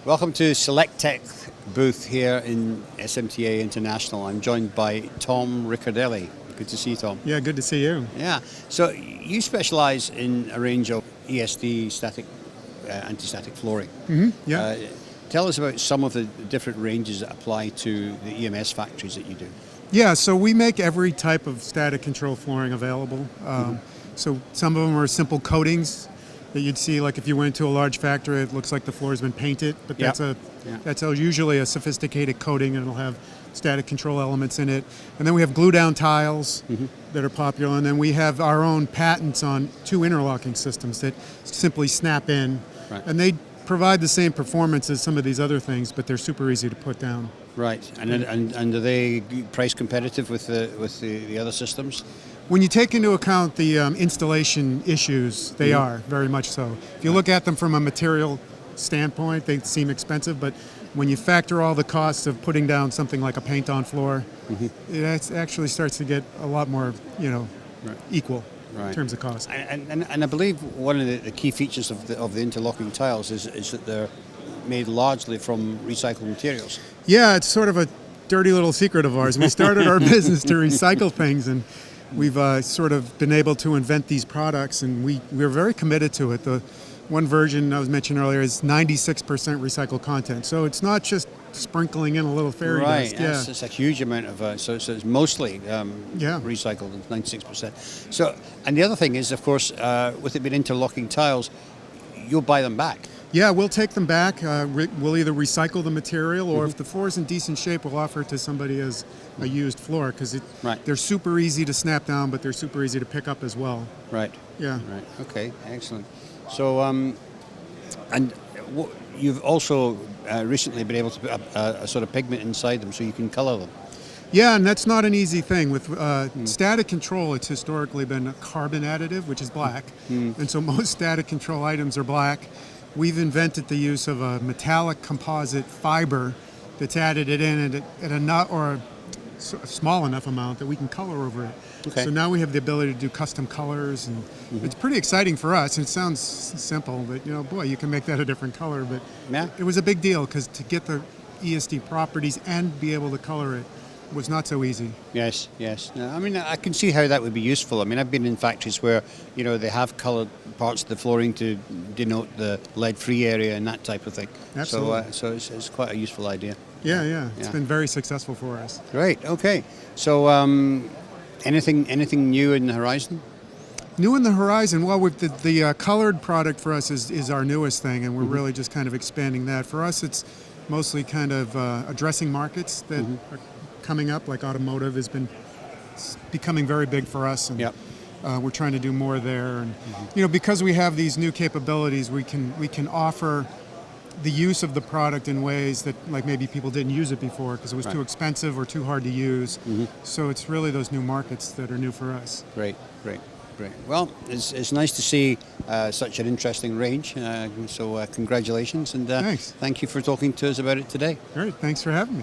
Welcome to SELECTECH booth here in SMTA International. I'm joined by Tom Ricardelli. Good to see you, Tom. Yeah, good to see you. Yeah, so you specialize in a range of ESD static, anti-static flooring. Yeah. Tell us about some of the different ranges that apply to the EMS factories that you do. Yeah, so we make every type of static control flooring available. So some of them are simple coatings that you'd see, like if you went to a large factory, it looks like the floor's been painted, but that's usually a sophisticated coating, and it'll have static control elements in it. And then we have glue-down tiles that are popular, and then we have our own patents on 2 interlocking systems that simply snap in, and they provide the same performance as some of these other things, but they're super easy to put down. Right, and are they price competitive with the other systems? When you take into account the installation issues, they are, very much so. If you look at them from a material standpoint, they seem expensive, but when you factor all the costs of putting down something like a paint-on floor, it actually starts to get a lot more, equal in terms of cost. And I believe one of the key features of the interlocking tiles is that they're made largely from recycled materials. Yeah, it's sort of a dirty little secret of ours. We started our business to recycle things, and we've sort of been able to invent these products, and we're very committed to it. The one version I was mentioning earlier is 96% recycled content, so it's not just sprinkling in a little fairy dust. Right, yes, it's a huge amount of, so it's mostly recycled, 96%. So, and the other thing is, of course, with it being interlocking tiles, you'll buy them back. Yeah, we'll take them back. We'll either recycle the material, or if the floor is in decent shape, we'll offer it to somebody as a used floor, because they're super easy to snap down, but they're super easy to pick up as well. Right. Yeah. Right. Okay. Excellent. So, and you've also recently been able to put a sort of pigment inside them, so you can color them. Yeah, and that's not an easy thing. With static control, it's historically been a carbon additive, which is black, and so most static control items are black. We've invented the use of a metallic composite fiber that's added it in at a small enough amount that we can color over it. Okay. So now we have the ability to do custom colors, and it's pretty exciting for us. And it sounds simple, but boy, you can make that a different color. But it was a big deal, because to get the ESD properties and be able to color it was not so easy. Yes, yes. No, I mean, I can see how that would be useful. I mean, I've been in factories where, they have coloured parts of the flooring to denote the lead-free area and that type of thing. Absolutely. So it's quite a useful idea. Yeah. It's been very successful for us. Great, okay. So anything new in the horizon? New in the horizon? Well, the colored product for us is our newest thing, and we're really just kind of expanding that. For us, it's mostly kind of addressing markets that are coming up, like automotive has been becoming very big for us, and we're trying to do more there. And because we have these new capabilities, we can offer the use of the product in ways that, like, maybe people didn't use it before because it was too expensive or too hard to use. So it's really those new markets that are new for us. Great. Well, it's nice to see such an interesting range. So congratulations, and Thanks. Thank you for talking to us about it today. Great, thanks for having me.